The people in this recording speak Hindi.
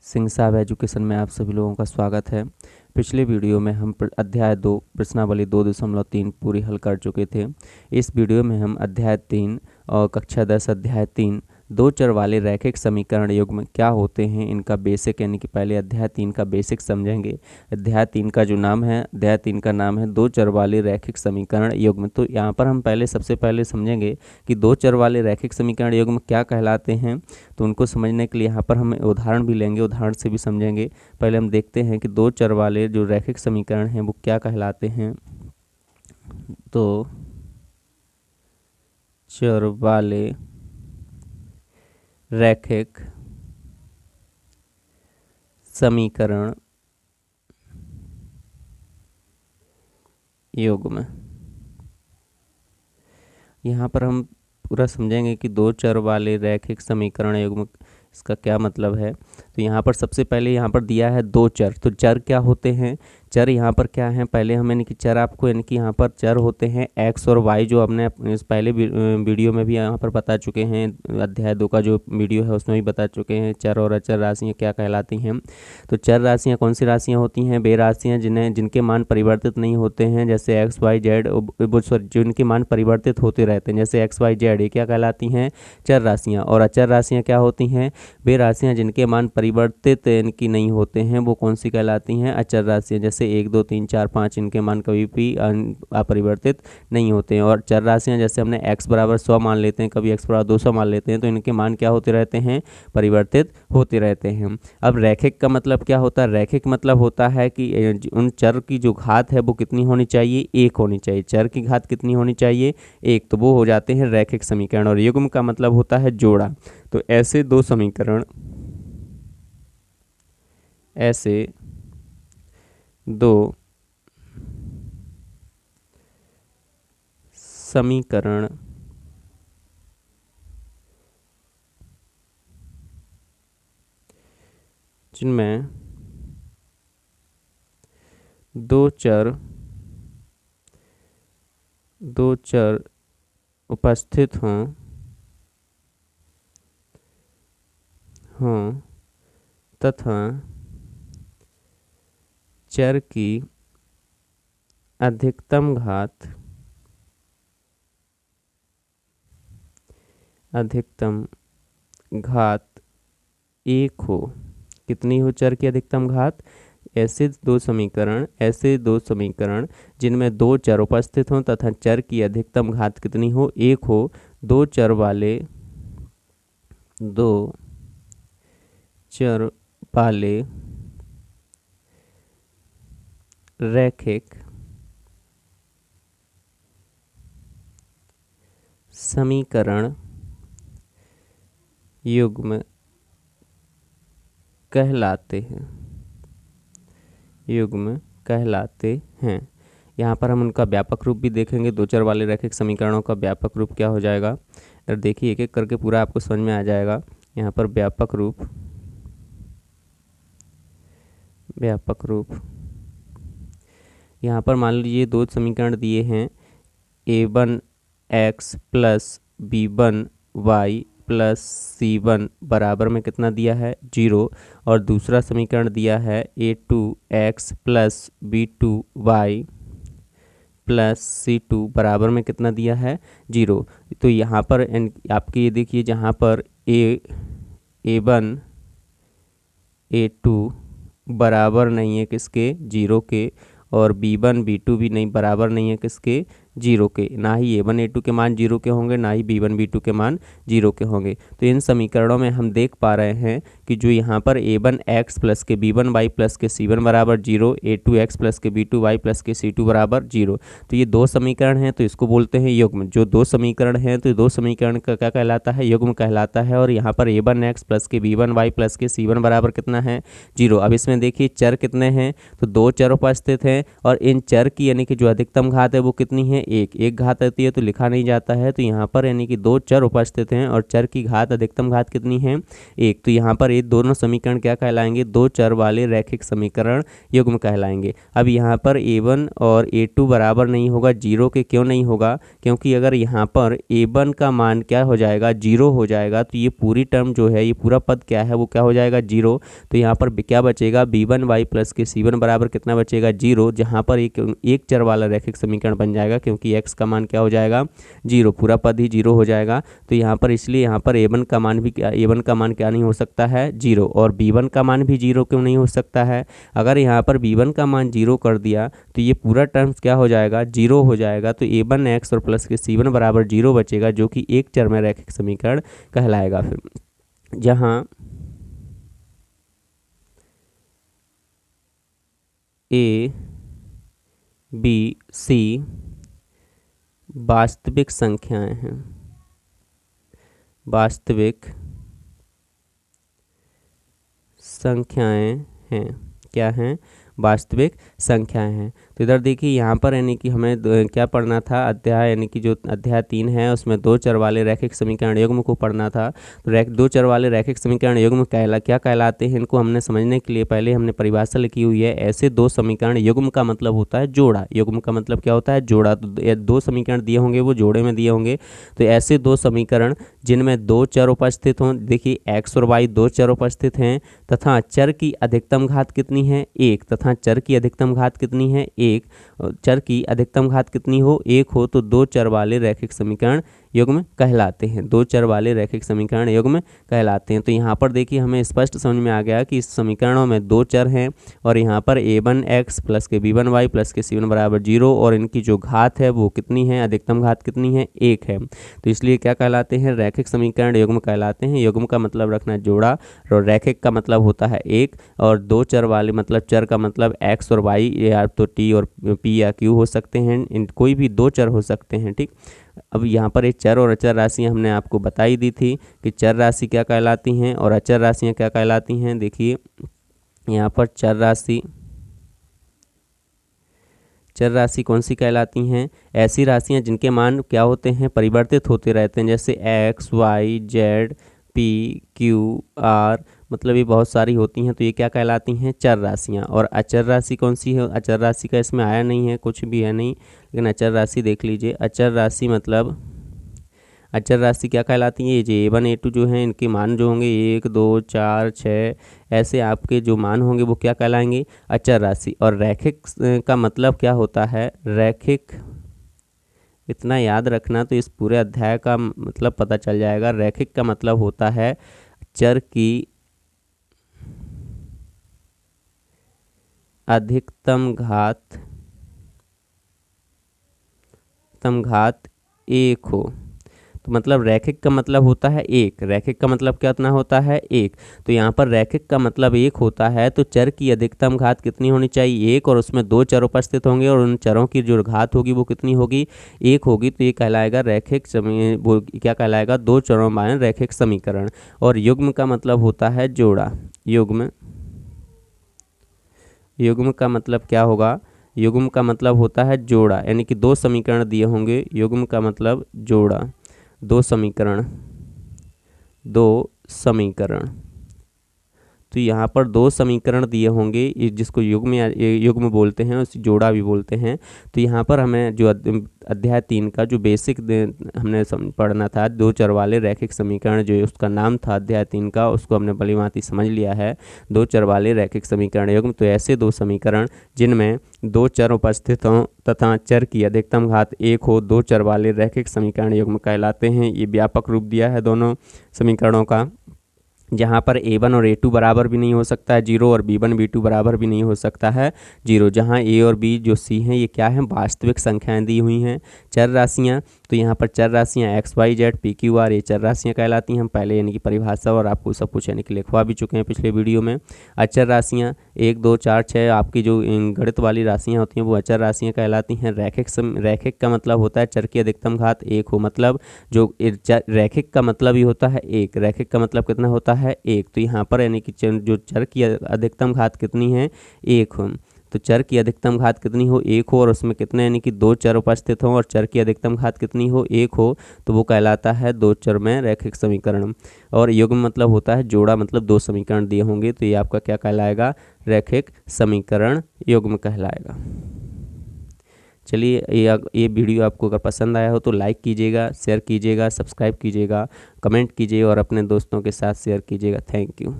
सिंह साहब एजुकेशन में आप सभी लोगों का स्वागत है। पिछले वीडियो में हम अध्याय 2 प्रश्नावली 2.3 पूरी हल कर चुके थे। इस वीडियो में हम अध्याय 3 और कक्षा 10 अध्याय 3 दो चर वाले रैखिक समीकरण युग्म क्या होते हैं इनका बेसिक यानी कि पहले अध्याय 3 का बेसिक समझेंगे। अध्याय 3 का जो नाम है अध्याय 3 का नाम है दो चर वाले रैखिक समीकरण युग्म। तो यहाँ पर हम सबसे पहले समझेंगे कि दो चर वाले रैखिक समीकरण युग्म क्या कहलाते हैं। तो उनको समझने के लिए यहाँ पर हम उदाहरण भी लेंगे, उदाहरण से भी समझेंगे। पहले हम देखते हैं कि दो चर वाले जो रैखिक समीकरण हैं वो क्या कहलाते हैं। तो चर वाले रैखिक समीकरण युग्म, यहाँ पर हम पूरा समझेंगे कि दो चर वाले रैखिक समीकरण युग्म इसका क्या मतलब है। तो यहाँ पर सबसे पहले यहाँ पर दिया है दो चर। तो चर क्या होते हैं, चर यहाँ पर क्या है, पहले हम यानी कि चर आपको यानी कि यहाँ पर चर होते हैं एक्स और वाई, जो हमने इस पहले वीडियो में भी यहाँ पर बता चुके हैं। अध्याय 2 का जो वीडियो है उसमें भी बता चुके हैं चर और अचर राशियाँ क्या कहलाती हैं। तो चर राशियाँ कौन सी राशियाँ होती हैं, वे राशियाँ जिनके मान परिवर्तित नहीं होते हैं, जैसे एक्स वाई जेड, जिनके मान परिवर्तित होते रहते हैं जैसे एक्स वाई जेड, ये क्या कहलाती हैं, चर राशियाँ। और अचर राशियाँ क्या होती हैं, वे राशियाँ जिनके मान परिवर्तित इनकी नहीं होते हैं, वो कौन सी कहलाती हैं, अचर राशियाँ। जैसे 1 2 3 4 5 इनके मान कभी भी अपरिवर्तित नहीं होते हैं। और चर राशियाँ जैसे हमने x बराबर 100 मान लेते हैं, कभी x बराबर 200 मान लेते हैं, तो इनके मान क्या होते रहते हैं, परिवर्तित होते रहते हैं। अब रैखिक का मतलब क्या होता है, रैखिक मतलब होता है कि उन चर की जो घात है वो कितनी होनी चाहिए, 1 होनी चाहिए। चर की घात कितनी होनी चाहिए, 1, तो वो हो जाते हैं रैखिक समीकरण। और युग्म का मतलब होता है जोड़ा। तो ऐसे दो समीकरण, ऐसे दो समीकरण जिनमें दो चर उपस्थित हों तथा चर की अधिकतम घात 1 हो। कितनी हो चर की अधिकतम घात, ऐसे दो समीकरण जिनमें दो चर उपस्थित हों तथा चर की अधिकतम घात कितनी हो, 1 हो। दो चर वाले रैखिक समीकरण युग्म कहलाते हैं। यहाँ पर हम उनका व्यापक रूप भी देखेंगे। दो चर वाले रैखिक समीकरणों का व्यापक रूप क्या हो जाएगा, अगर देखिए एक एक करके पूरा आपको समझ में आ जाएगा। यहाँ पर व्यापक रूप यहाँ पर मान लीजिए दो समीकरण दिए हैं, a1 x plus b1 y plus c1 बराबर में कितना दिया है, 0। और दूसरा समीकरण दिया है a2 x plus b2 y plus c2 बराबर में कितना दिया है, 0। तो यहाँ पर आपके ये देखिए, जहाँ पर a1 a2 बराबर नहीं है किसके, 0 के, और b1 b2 भी नहीं बराबर नहीं है किसके, 0 के। ना ही a1 a2 के मान 0 के होंगे, ना ही b1 b2 के मान 0 के होंगे। तो इन समीकरणों में हम देख पा रहे हैं कि जो यहाँ पर a1 x प्लस के b1 y प्लस के c1 बराबर 0, a2 x प्लस के b2 y प्लस के c2 बराबर 0, तो ये दो समीकरण हैं, तो इसको बोलते हैं युग्म। जो दो समीकरण हैं तो दो समीकरण का क्या कहलाता है, युग्म कहलाता है। और यहाँ पर a1 x प्लस के b1 y प्लस के c1 बराबर कितना है, 0। अब इसमें देखिए चर कितने हैं, तो दो चर उपस्थित हैं, और इन चर की यानी कि जो अधिकतम घात है वो कितनी है, एक, एक घात आती है तो लिखा नहीं जाता है। तो यहाँ पर यानी कि दो चर उपस्थित हैं और चर की घात अधिकतम घात कितनी है, एक। तो यहाँ पर ये दोनों समीकरण क्या कहलाएंगे, दो चर वाले रैखिक समीकरण युग्म कहलाएंगे। अब यहाँ पर a1 और a2 बराबर नहीं होगा जीरो के, क्यों नहीं होगा, क्योंकि अगर यहाँ पर a1 का मान क्या हो जाएगा, जीरो हो जाएगा, तो ये पूरी टर्म जो है, ये पूरा पद क्या है, वो क्या हो जाएगा, जीरो। तो यहाँ पर क्या बचेगा, b1y प्लस के c1 बराबर कितना बचेगा, जीरो, जहाँ पर एक चर वाला रैखिक समीकरण बन जाएगा क्योंकि x का मान क्या हो जाएगा, जीरो, पूरा पद ही जीरो हो जाएगा। तो यहाँ पर इसलिए यहाँ पर a1 का मान भी a1 का मान क्या नहीं हो सकता है, जीरो, और b1 का मान भी जीरो क्यों नहीं हो सकता है। अगर यहाँ पर b1 का मान जीरो कर दिया तो ये पूरा टर्म्स क्या हो जाएगा, जीरो हो जाएगा। तो a1x और प्लस के c1 बराबर जीरो बचेगा, जो कि एक चर में रैखिक समीकरण कहलाएगा। फिर जहाँ a b c वास्तविक संख्याएं हैं, वास्तविक संख्याएं हैं, क्या हैं, वास्तविक संख्याएं हैं। तो इधर देखिए यहाँ पर यानी कि हमें क्या पढ़ना था, अध्याय यानी कि जो अध्याय 3 है उसमें दो चर वाले रैखिक समीकरण युग्म को पढ़ना था। तो दो चर वाले रैखिक समीकरण युग्म क्या कहलाते हैं, इनको हमने समझने के लिए पहले हमने परिभाषा लिखी हुई है। ऐसे दो समीकरण, युग्म का मतलब होता है जोड़ा, युग्म का मतलब क्या होता है, जोड़ा। तो दो समीकरण दिए होंगे वो जोड़े में दिए होंगे। तो ऐसे दो समीकरण जिनमें दो चर उपस्थित हों, देखिए x और y दो चर उपस्थित हैं तथा चर की अधिकतम घात कितनी है, एक, तथा चर की अधिकतम घात कितनी है, एक, चर की अधिकतम घात कितनी हो, एक हो, तो दो चर वाले रैखिक समीकरण युग्म कहलाते हैं, दो चर वाले रैखिक समीकरण युग्म कहलाते हैं। तो यहाँ पर देखिए हमें स्पष्ट समझ में आ गया कि इस समीकरणों में दो चर हैं और यहाँ पर a1x प्लस के b1y प्लस के c1 बराबर जीरो, और इनकी जो घात है वो कितनी है, अधिकतम घात कितनी है, एक है। तो इसलिए क्या कहलाते हैं, रैखिक समीकरण युग्म कहलाते हैं। युग्म का मतलब रखना जोड़ा, और रैखिक का मतलब होता है एक, और दो चर वाले मतलब चर का मतलब x और y, या तो t और p या q हो सकते हैं, इन कोई भी दो चर हो सकते हैं, ठीक। अब यहाँ पर एक चर और अचर राशियाँ हमने आपको बताई दी थी कि चर राशि क्या कहलाती हैं और अचर राशियाँ क्या कहलाती हैं। देखिए यहाँ पर चर राशि कौन सी कहलाती हैं, ऐसी राशियाँ जिनके मान क्या होते हैं, परिवर्तित होते रहते हैं, जैसे x y z p q r, मतलब ये बहुत सारी होती हैं, तो ये क्या कहलाती हैं, चर राशियाँ। और अचर राशि कौन सी है, अचर राशि का इसमें आया नहीं है, कुछ भी है नहीं, लेकिन अचर राशि देख लीजिए। अचर राशि मतलब, अचर राशि क्या कहलाती है, ये जो a1 a2 जो हैं इनके मान जो होंगे 1 2 4 6, ऐसे आपके जो मान होंगे वो क्या कहलाएंगे, अचर राशि। और रैखिक का मतलब क्या होता है, रैखिक, इतना याद रखना तो इस पूरे अध्याय का मतलब पता चल जाएगा। रैखिक का मतलब होता है चर की अधिकतम घात एक हो। तो मतलब रैखिक का मतलब होता है एक, रैखिक का मतलब कितना होता है, एक। तो यहाँ पर रैखिक का मतलब एक होता है, तो चर की अधिकतम घात कितनी होनी चाहिए, एक, और उसमें दो चर उपस्थित होंगे और उन चरों की जो घात होगी वो कितनी होगी, एक होगी। तो ये कहलाएगा रैखिक वो क्या कहलाएगा, दो चरों वाले रैखिक समीकरण। और युग्म का मतलब होता है जोड़ा, युग्म का मतलब क्या होगा, युग्म का मतलब होता है जोड़ा, यानी कि दो समीकरण दिए होंगे, युग्म का मतलब जोड़ा, दो समीकरण। तो यहाँ पर दो समीकरण दिए होंगे, जिसको युग्म बोलते हैं, उस जोड़ा भी बोलते हैं। तो यहाँ पर हमें जो अध्याय 3 का जो बेसिक हमने पढ़ना था, दो चर वाले रैखिक समीकरण, जो उसका नाम था अध्याय 3 का, उसको हमने भली भांति समझ लिया है, दो चर वाले रैखिक समीकरण युग्म। तो ऐसे दो समीकरण जिनमें दो चर उपस्थित हों तथा चर की अधिकतम घात एक हो, दो चर वाले रैखिक समीकरण युग्म कहलाते हैं। ये व्यापक रूप दिया है दोनों समीकरणों का, जहाँ पर a1 और a2 बराबर भी नहीं हो सकता है जीरो, और b1 b2 बराबर भी नहीं हो सकता है जीरो। जहाँ a और b जो c हैं ये क्या हैं, वास्तविक संख्याएं दी हुई हैं, चर राशियाँ। तो यहाँ पर चर राशियाँ x y z p q r ये चर राशियाँ कहलाती हैं। हम पहले यानी कि परिभाषा और आपको सब कुछ यानी कि लिखवा भी चुके हैं पिछले वीडियो में। अचर राशियाँ 1 2 4 6 आपकी जो गणित वाली राशियाँ होती हैं वो अचर राशियाँ कहलाती हैं। रैखिक का मतलब होता है चर की अधिकतम घात एक हो, मतलब जो रैखिक का मतलब ही होता है एक, रैखिक का मतलब कितना होता है, एक। तो यहाँ पर यानी कि जो चर की अधिकतम घात कितनी है, एक हो। तो चर की अधिकतम घात कितनी हो, 1 हो, और उसमें कितने यानी कि 2 चर उपस्थित हों और चर की अधिकतम घात कितनी हो, 1 हो, तो वो कहलाता है 2 चर में रैखिक समीकरण। और युग्म मतलब होता है जोड़ा, मतलब 2 समीकरण दिए होंगे तो ये आपका क्या कहलाएगा, रैखिक समीकरण युग्म कहलाएगा। चलिए ये वीडियो आपको अगर पसंद आया हो तो लाइक कीजिएगा, शेयर कीजिएगा, सब्सक्राइब कीजिएगा, कमेंट कीजिए और अपने दोस्तों के साथ शेयर कीजिएगा। Thank you.